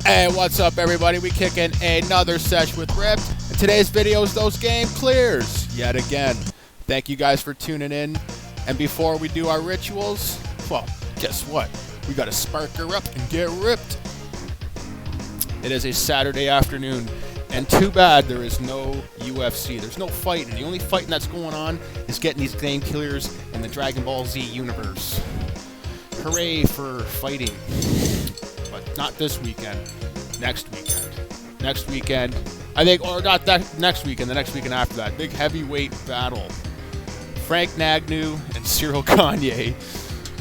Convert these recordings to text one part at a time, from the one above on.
Hey, what's up everybody? We kick in another Sesh with Rypt. And today's video is those game clears yet again. Thank you guys for tuning in. And before we do our rituals, well, guess what? We gotta spark her up and get ripped. It is a Saturday afternoon, and too bad there is no UFC. There's no fighting. The only fighting that's going on is getting these game clears in the Dragon Ball Z universe. Hooray for fighting. But not this weekend. Next weekend. Next weekend. I think, or not that next weekend, the next weekend after that. Big heavyweight battle. Frank Nagnew and Cyril Gane.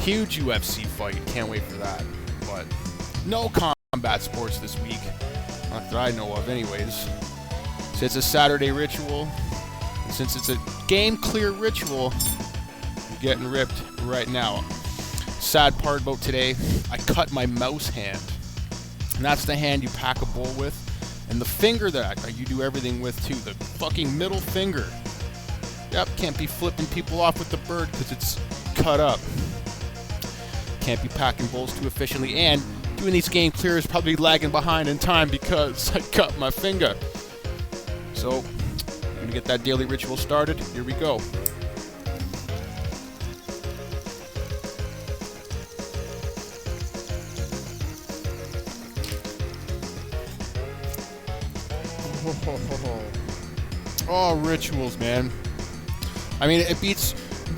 Huge UFC fight. Can't wait for that. But no combat sports this week. Not that I know of anyways. So it's a Saturday ritual. And since it's a game clear ritual, I'm getting ripped right now. Sad part about today, I cut my mouse hand. And that's the hand you pack a bowl with. And the finger that you do everything with too. The fucking middle finger. Yep, can't be flipping people off with the bird because it's cut up. Can't be packing bowls too efficiently. And doing these game clears probably lagging behind in time because I cut my finger. So, I'm going to get that daily ritual started. Here we go. Oh, rituals, man. I mean, it's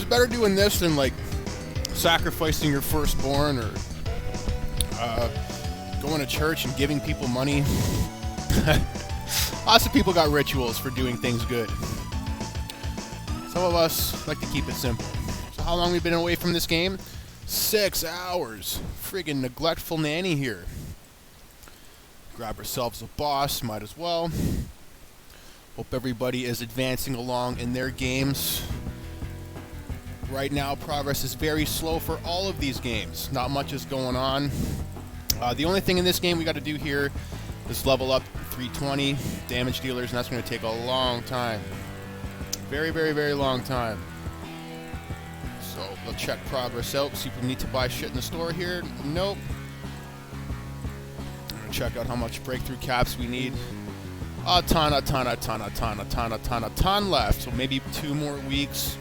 better doing this than, like, sacrificing your firstborn or going to church and giving people money. Lots of people got rituals for doing things good. Some of us like to keep it simple. So how long we've been away from this game? 6 hours. Friggin' neglectful nanny here. Grab ourselves a boss, might as well. Hope everybody is advancing along in their games. Right now, progress is very slow for all of these games. Not much is going on. The only thing in this game we got to do here is level up 320 damage dealers, and that's going to take a long time. Very, very, very long time. So, we'll check progress out, see if we need to buy shit in the store here. Nope. Check out how much breakthrough caps we need. A ton left. So maybe 2 more weeks.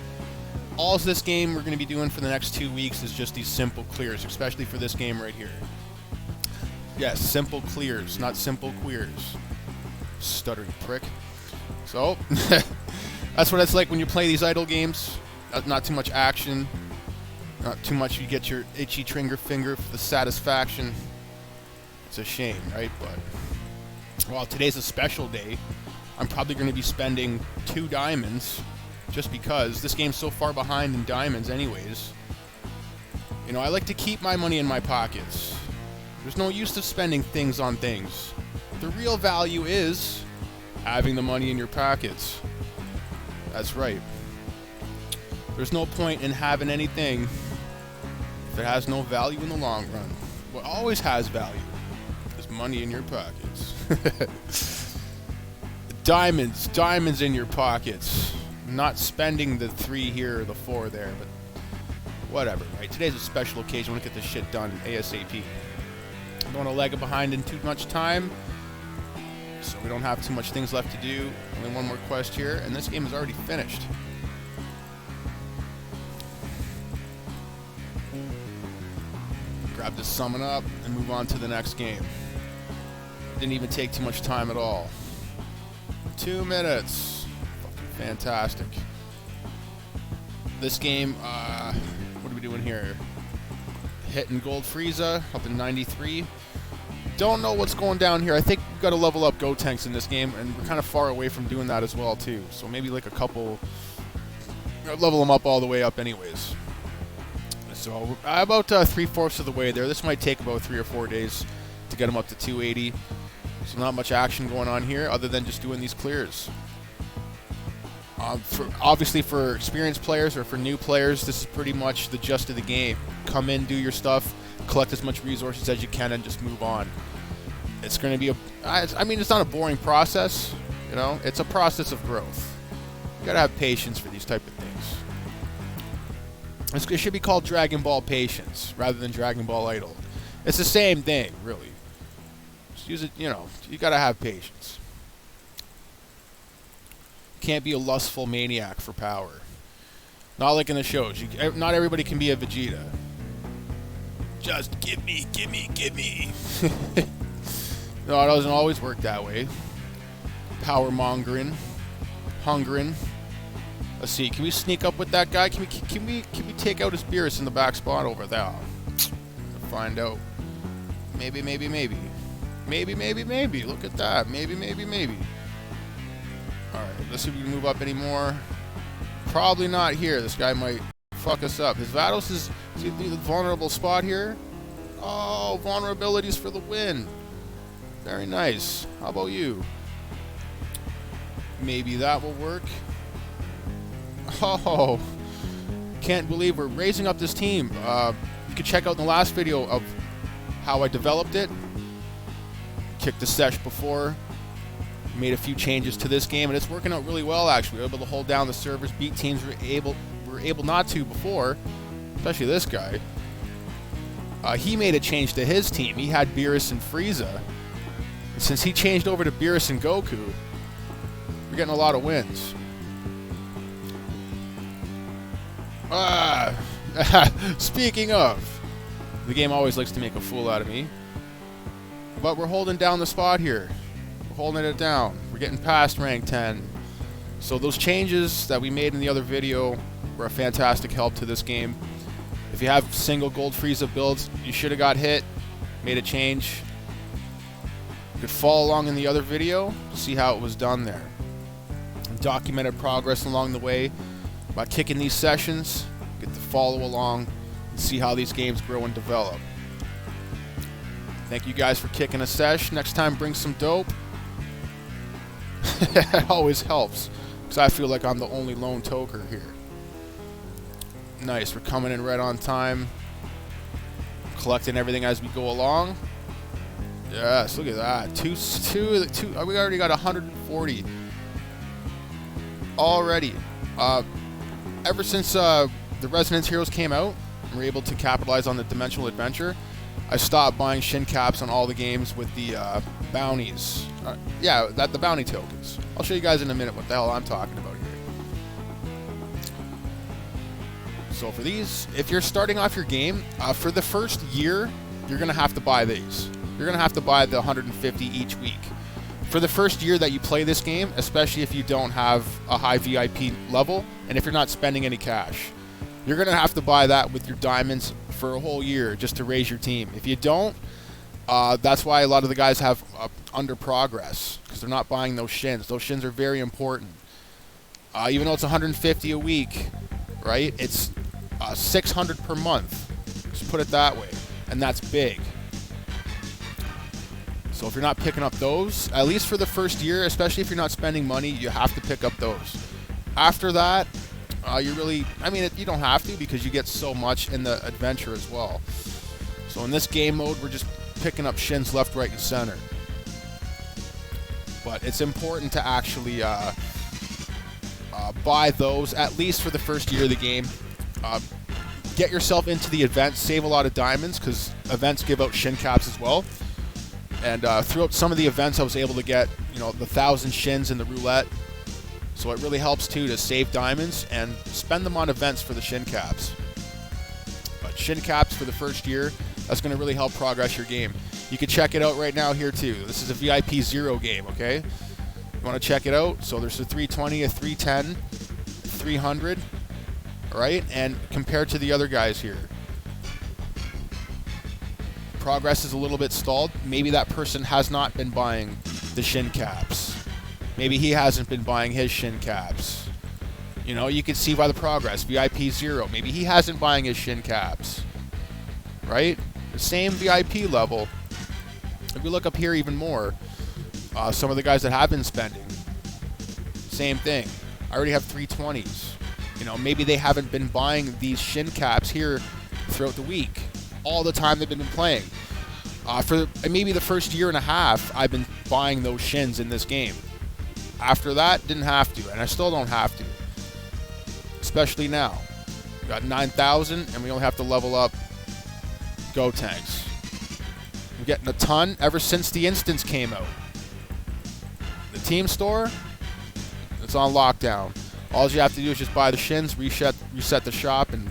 All this game we're going to be doing for the next 2 weeks is just these simple clears, especially for this game right here. Yes, simple clears, not simple queers. Stuttering prick. So, that's what it's like when you play these idle games. Not too much action. Not too much you get your itchy trigger finger for the satisfaction. It's a shame, right? But, well, today's a special day. I'm probably going to be spending 2 diamonds just because this game's so far behind in diamonds anyways. You know, I like to keep my money in my pockets. There's no use to spending things on things. The real value is having the money in your pockets. That's right. There's no point in having anything that has no value in the long run. What always has value is money in your pockets. Diamonds in your pockets. Not spending the 3 here or the 4 there, but whatever, right? Today's a special occasion. I want to get this shit done ASAP. I don't want to lag it behind in too much time, so we don't have too much things left to do. Only 1 more quest here, and this game is already finished. Grab this summon up and move on to the next game. Didn't even take too much time at all. 2 minutes. Fucking fantastic. This game, what are we doing here? Hitting Gold Frieza up in 93. Don't know what's going down here. I think we've got to level up Gotenks in this game, and we're kind of far away from doing that as well too. So maybe like a couple, level them up all the way up anyways. So about 3/4 of the way there. This might take about 3 or 4 days to get them up to 280. So not much action going on here other than just doing these clears. Obviously for experienced players or for new players, this is pretty much the gist of the game. Come in, do your stuff, collect as much resources as you can, and just move on. It's going to be I mean, it's not a boring process, you know? It's a process of growth. You got to have patience for these type of things. It should be called Dragon Ball Patience rather than Dragon Ball Idol. It's the same thing, really. Just use it, you know, you gotta have patience. Can't be a lustful maniac for power. Not like in the shows. Not everybody can be a Vegeta. Just give me, give me, give me. No, it doesn't always work that way. Power mongering, hungering. Let's see. Can we sneak up with that guy? Can we take out his Beerus in the back spot over there? Find out. Maybe. Maybe. Look at that. Maybe. Alright, let's see if we can move up anymore. Probably not here. This guy might fuck us up. His Vados is the vulnerable spot here. Oh, vulnerabilities for the win. Very nice. How about you? Maybe that will work. Oh, can't believe we're raising up this team. You can check out in the last video of how I developed it. Kicked the Sesh before. Made a few changes to this game, and it's working out really well. Actually, we were able to hold down the servers, beat teams were able not to before, especially this guy. He made a change to his team. He had Beerus and Frieza, and since he changed over to Beerus and Goku, we're getting a lot of wins. Speaking of, the game always likes to make a fool out of me, but we're holding down the spot here. Holding it down. We're getting past rank 10. So those changes that we made in the other video were a fantastic help to this game. If you have single gold Frieza builds, you should have got hit, made a change. You could follow along in the other video to see how it was done there. Documented progress along the way by kicking these sessions. Get to follow along and see how these games grow and develop. Thank you guys for kicking a sesh. Next time, bring some dope. It always helps, because I feel like I'm the only lone toker here. Nice, we're coming in right on time. Collecting everything as we go along. Yes, look at that. We already got 140. Already. Ever since the Resonance Heroes came out, and we're able to capitalize on the Dimensional Adventure, I stopped buying Shin caps on all the games with the bounties. The bounty tokens. I'll show you guys in a minute what the hell I'm talking about here. So for these, if you're starting off your game, for the first year, you're going to have to buy these. You're going to have to buy the 150 each week. For the first year that you play this game, especially if you don't have a high VIP level, and if you're not spending any cash, you're going to have to buy that with your diamonds for a whole year just to raise your team. If you don't, that's why a lot of the guys have under progress, because they're not buying those Shins. Those Shins are very important. Even though it's 150 a week, right? It's 600 per month. Just put it that way, and that's big. So if you're not picking up those, at least for the first year, especially if you're not spending money, you have to pick up those. After that, you don't have to, because you get so much in the adventure as well. So in this game mode, we're just picking up Shins left, right, and center. But it's important to actually buy those, at least for the first year of the game. Get yourself into the events, save a lot of diamonds, because events give out Shin caps as well. And throughout some of the events, I was able to get, the 1,000 Shins in the roulette. So it really helps too to save diamonds and spend them on events for the Shin caps. But Shin caps for the first year, that's going to really help progress your game. You can check it out right now here too. This is a VIP 0 game, okay? You want to check it out? So there's a 320, a 310, 300, all right? And compared to the other guys here, progress is a little bit stalled. Maybe that person has not been buying the Shin caps. Maybe he hasn't been buying his Shin caps. You can see by the progress. VIP 0. Maybe he hasn't buying his Shin caps. Right? The same VIP level. If we look up here even more, some of the guys that have been spending, same thing. I already have 320s. Maybe they haven't been buying these Shin caps here throughout the week. All the time they've been playing. For maybe the first year and a half, I've been buying those Shins in this game. After that, didn't have to, and I still don't have to. Especially now. We got 9,000, and we only have to level up Go tanks. getting a ton ever since the instance came out. The team store, it's on lockdown. All you have to do is just buy the shins, reset the shop, and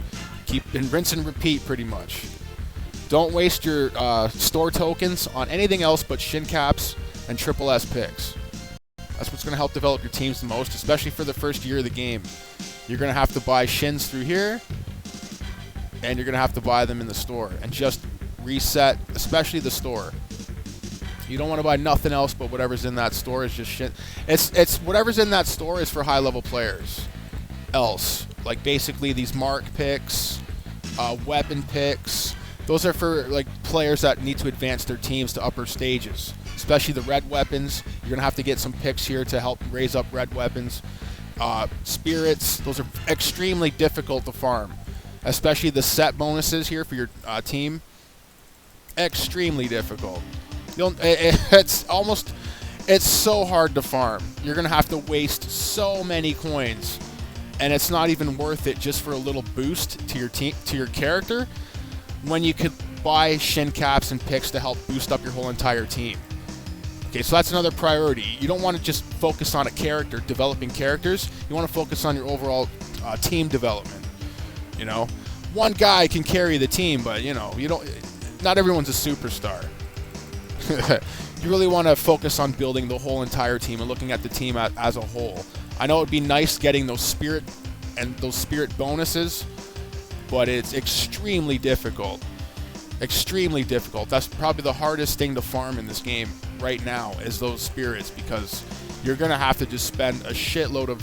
rinse and repeat pretty much. Don't waste your store tokens on anything else but shin caps and triple S picks. That's what's going to help develop your teams the most, especially for the first year of the game. You're going to have to buy shins through here, and you're going to have to buy them in the store. And just reset, especially the store. You don't want to buy nothing else but whatever's in that store is just shit. It's whatever's in that store is for high-level players. Else, like basically these mark picks, weapon picks. Those are for like players that need to advance their teams to upper stages. Especially the red weapons. You're gonna have to get some picks here to help raise up red weapons. Spirits. Those are extremely difficult to farm. Especially the set bonuses here for your team. Extremely difficult. It's so hard to farm. You're gonna have to waste so many coins, and it's not even worth it just for a little boost to your team, to your character, when you could buy shin caps and picks to help boost up your whole entire team. Okay, so that's another priority. You don't want to just focus on a character, developing characters. You want to focus on your overall team development. You know, one guy can carry the team, but you know, not everyone's a superstar. You really want to focus on building the whole entire team and looking at the team as a whole. I know it'd be nice getting those spirit bonuses, but it's extremely difficult. Extremely difficult. That's probably the hardest thing to farm in this game right now is those spirits, because you're going to have to just spend a shitload of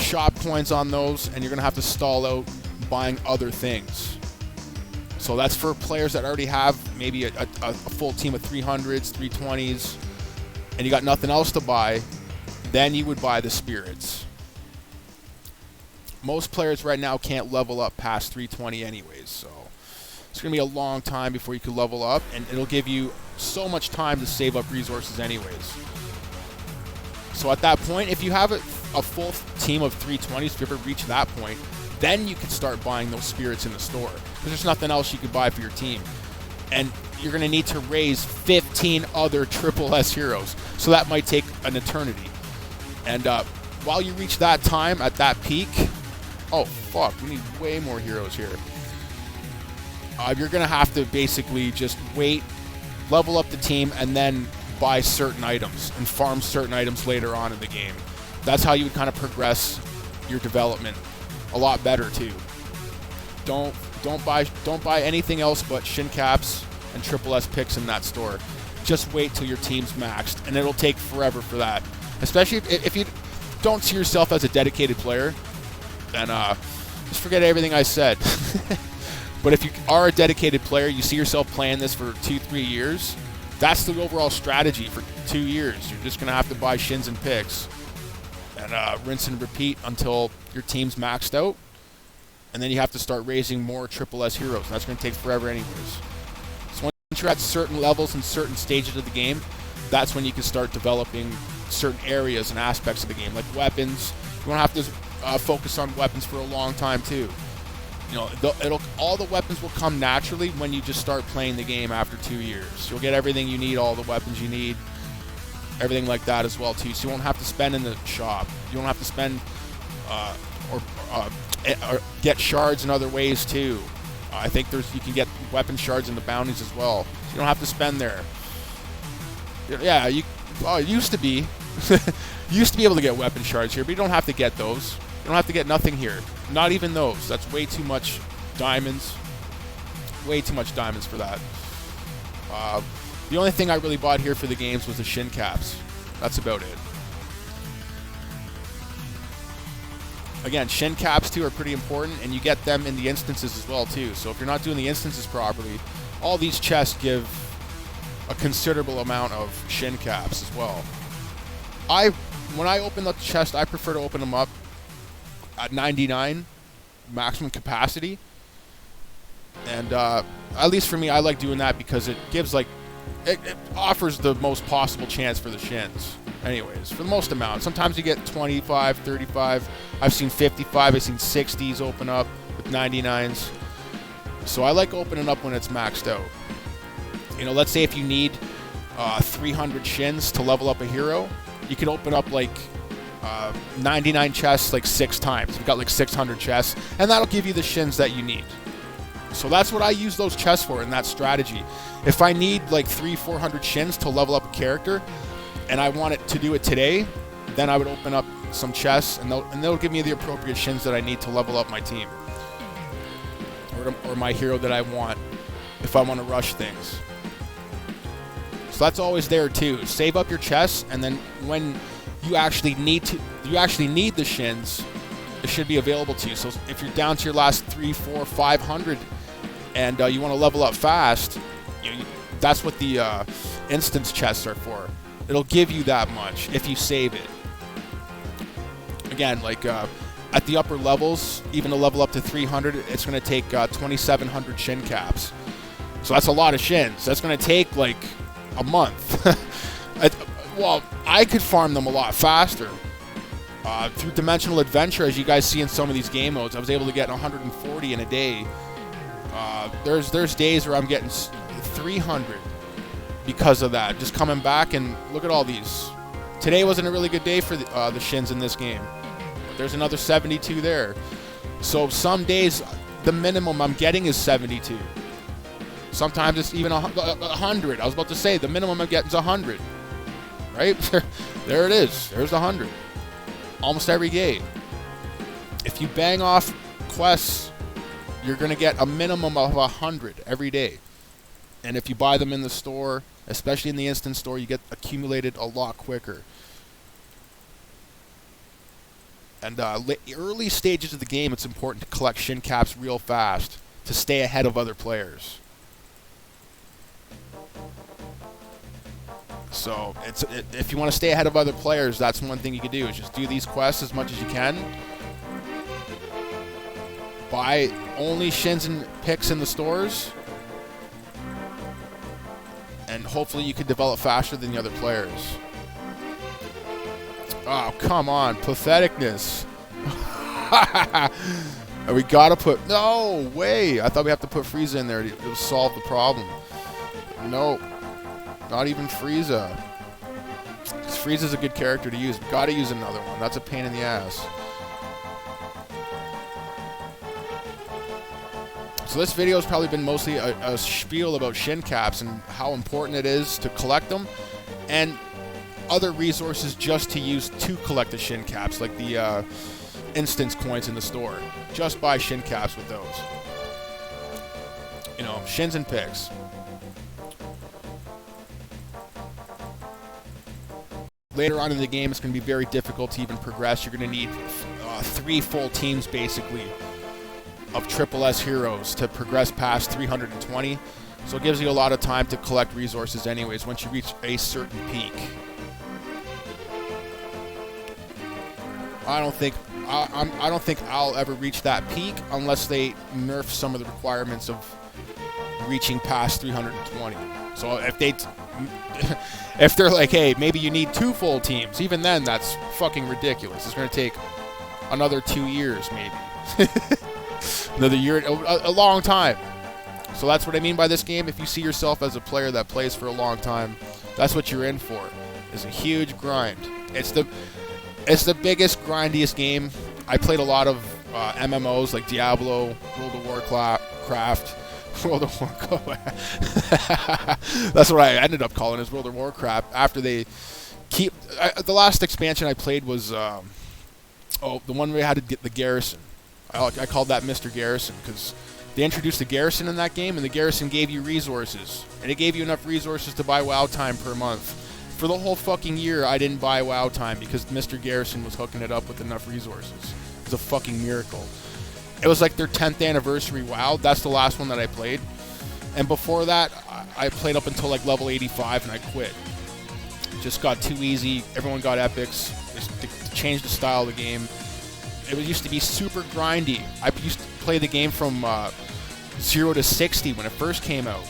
shop coins on those, and you're going to have to stall out buying other things. So that's for players that already have maybe a full team of 300s, 320s, and you got nothing else to buy. Then you would buy the spirits. Most players right now can't level up past 320 anyways, so it's going to be a long time before you can level up, and it'll give you so much time to save up resources anyways. So at that point, if you have a full team of 320s, if you ever reach that point, then you can start buying those spirits in the store, because there's nothing else you could buy for your team. And you're going to need to raise 15 other triple S heroes, so that might take an eternity. And while you reach that time at that peak, oh fuck, we need way more heroes here. You're going to have to basically just wait, level up the team, and then buy certain items and farm certain items later on in the game. That's how you would kind of progress your development a lot better too. Don't buy anything else but shin caps and triple S picks in that store. Just wait till your team's maxed, and it'll take forever for that. Especially if you don't see yourself as a dedicated player, then just forget everything I said. But if you are a dedicated player, you see yourself playing this for 2-3 years, that's the overall strategy for 2 years. You're just going to have to buy shins and picks and rinse and repeat until your team's maxed out. And then you have to start raising more triple S heroes. And that's going to take forever anyways. So once you're at certain levels and certain stages of the game, that's when you can start developing certain areas and aspects of the game, like weapons. You won't have to focus on weapons for a long time too. You know, all the weapons will come naturally when you just start playing the game after 2 years. You'll get everything you need, all the weapons you need, everything like that as well too. So you won't have to spend in the shop. You won't have to spend or get shards in other ways too. I think you can get weapon shards in the bounties as well. So you don't have to spend there. Yeah, it used to be. You used to be able to get weapon shards here, but you don't have to get those. You don't have to get nothing here. Not even those. That's way too much diamonds. Way too much diamonds for that. The only thing I really bought here for the games was the shin caps. That's about it. Again, shin caps too are pretty important, and you get them in the instances as well too. So if you're not doing the instances properly, all these chests give a considerable amount of shin caps as well. When I open the chest, I prefer to open them up at 99 maximum capacity, and at least for me, I like doing that because it gives it offers the most possible chance for the shins. Anyways, for the most amount. Sometimes you get 25, 35. I've seen 55. I've seen 60s open up with 99s. So I like opening up when it's maxed out. You know, let's say if you need 300 shins to level up a hero, you can open up like 99 chests like 6 times. You've got like 600 chests, and that'll give you the shins that you need. So that's what I use those chests for in that strategy. If I need like 300-400 shins to level up a character, and I want it to do it today, then I would open up some chests, and they'll give me the appropriate shins that I need to level up my team, or my hero that I want, if I want to rush things. So that's always there too. Save up your chests, and then when you actually need the shins, it should be available to you. So if you're down to your last 300, 400, 500, and you want to level up fast, that's what the instance chests are for. It'll give you that much if you save it. Again, like at the upper levels, even to level up to 300, it's going to take 2,700 shin caps. So that's a lot of shins. That's going to take like a month. Well, I could farm them a lot faster. Through Dimensional Adventure, as you guys see in some of these game modes, I was able to get 140 in a day. There's days where I'm getting 300 because of that. Just coming back and look at all these. Today wasn't a really good day for the shins in this game. There's another 72 there. So some days the minimum I'm getting is 72. Sometimes it's even 100. I was about to say the minimum I'm getting is 100. Right? There it is. There's 100. Almost every day. If you bang off quests, you're going to get a minimum of 100 every day. And if you buy them in the store, especially in the instant store, you get accumulated a lot quicker. And early stages of the game, it's important to collect shin caps real fast to stay ahead of other players. So if you want to stay ahead of other players, that's one thing you can do, is just do these quests as much as you can. Buy only shins and picks in the stores, and hopefully you can develop faster than the other players. Oh, come on. Patheticness. We gotta put... No way. I thought we have to put Frieza in there. It'll solve the problem. No. Not even Frieza. Frieza's a good character to use. We gotta use another one. That's a pain in the ass. So this video has probably been mostly a spiel about shin caps and how important it is to collect them, and other resources just to use to collect the shin caps, like the instance coins in the store. Just buy shin caps with those. You know, shins and picks. Later on in the game, it's going to be very difficult to even progress. You're going to need 3 full teams, basically, of Triple S heroes to progress past 320. So it gives you a lot of time to collect resources anyways once you reach a certain peak. I don't think I'll ever reach that peak unless they nerf some of the requirements of reaching past 320. So if they're like, hey, maybe you need 2 full teams, even then that's fucking ridiculous. It's going to take another 2 years, maybe. Another year, a long time. So that's what I mean by this game. If you see yourself as a player that plays for a long time, that's what you're in for. It's a huge grind. It's the biggest, grindiest game. I played a lot of MMOs like Diablo, World of Warcraft, World of Warcraft. That's what I ended up calling it, World of Warcraft. After they keep the last expansion I played was the one where I had to get the Garrison. I called that Mr. Garrison because they introduced the Garrison in that game, and the Garrison gave you resources, and it gave you enough resources to buy WoW time per month. For the whole fucking year, I didn't buy WoW time because Mr. Garrison was hooking it up with enough resources. It was a fucking miracle. It was like their 10th anniversary WoW. That's the last one that I played. And before that, I played up until like level 85, and I quit. It just got too easy. Everyone got epics. They changed the style of the game. It used to be super grindy. I used to play the game from 0 to 60 when it first came out.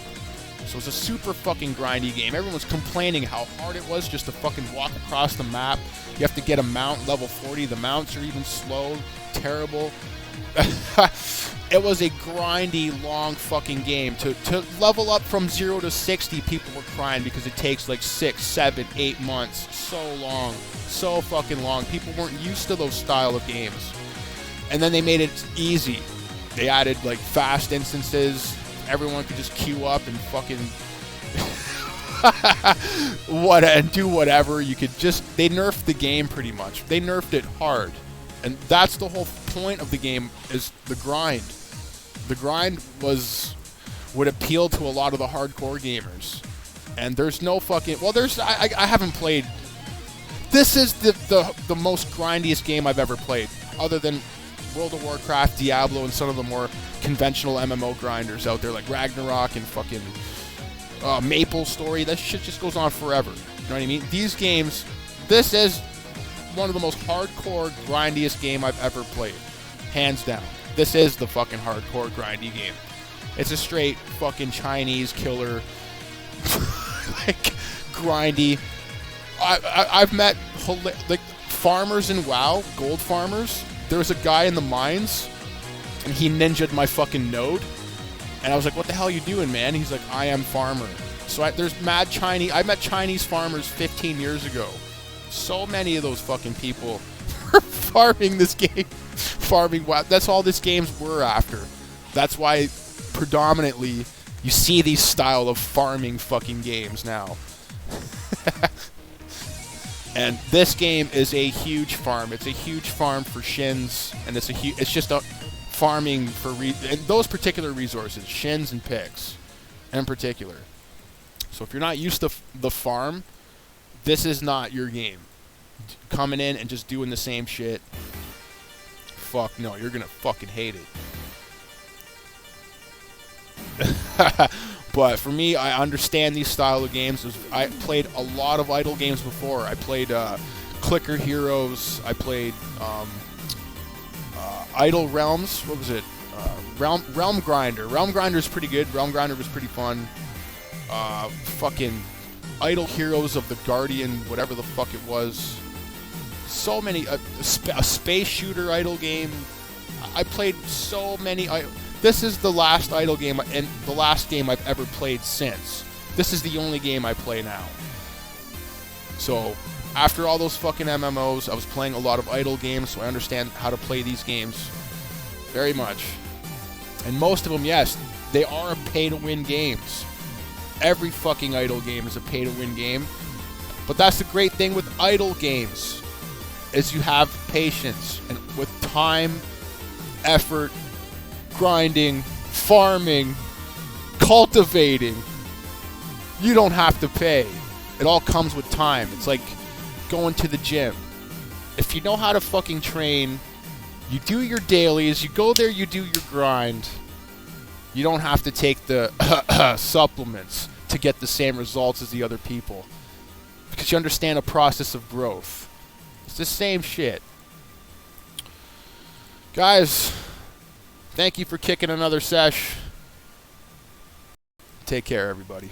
So it was a super fucking grindy game. Everyone was complaining how hard it was just to fucking walk across the map. You have to get a mount level 40. The mounts are even slow, terrible. It was a grindy, long fucking game. To level up from 0 to 60, people were crying because it takes like 6, 7, 8 months. So long. So fucking long. People weren't used to those style of games. And then they made it easy. They added like fast instances. Everyone could just queue up and fucking and do whatever. You could just, they nerfed the game pretty much. They nerfed it hard. And that's the whole point of the game, is the grind. The grind would appeal to a lot of the hardcore gamers. And there's no fucking, well, I haven't played, this is the most grindiest game I've ever played, other than World of Warcraft, Diablo, and some of the more conventional MMO grinders out there, like Ragnarok and fucking Maple Story. That shit just goes on forever. You know what I mean? These games, this is one of the most hardcore, grindiest game I've ever played. Hands down. This is the fucking hardcore, grindy game. It's a straight fucking Chinese killer, like, grindy. I've met, like, farmers in WoW, gold farmers. There was a guy in the mines, and he ninja'd my fucking node. And I was like, what the hell are you doing, man? He's like, I am farmer. So there's mad Chinese, I met Chinese farmers 15 years ago. So many of those fucking people are farming this game. Farming WoW. That's all these games were after. That's why predominantly you see these style of farming fucking games now. And this game is a huge farm. It's a huge farm for Shins, and it's just a farming for and those particular resources, Shins and picks, in particular. So if you're not used to the farm, this is not your game. Coming in and just doing the same shit, fuck no, you're gonna fucking hate it. But for me, I understand these style of games. I played a lot of idle games before. I played Clicker Heroes. I played Idle Realms. What was it? Realm Grinder. Realm Grinder is pretty good. Realm Grinder was pretty fun. Fucking Idle Heroes of the Guardian, whatever the fuck it was. So many. A space shooter idle game. I played so many. This is the last idle game, and the last game I've ever played since. This is the only game I play now. So, after all those fucking MMOs, I was playing a lot of idle games, so I understand how to play these games very much. And most of them, yes, they are pay-to-win games. Every fucking idle game is a pay-to-win game. But that's the great thing with idle games, is you have patience, and with time, effort, grinding, farming, cultivating, you don't have to pay. It all comes with time. It's like going to the gym. If you know how to fucking train, you do your dailies, you go there, you do your grind. You don't have to take the supplements to get the same results as the other people, because you understand a process of growth. It's the same shit. Guys, thank you for kicking another sesh. Take care, everybody.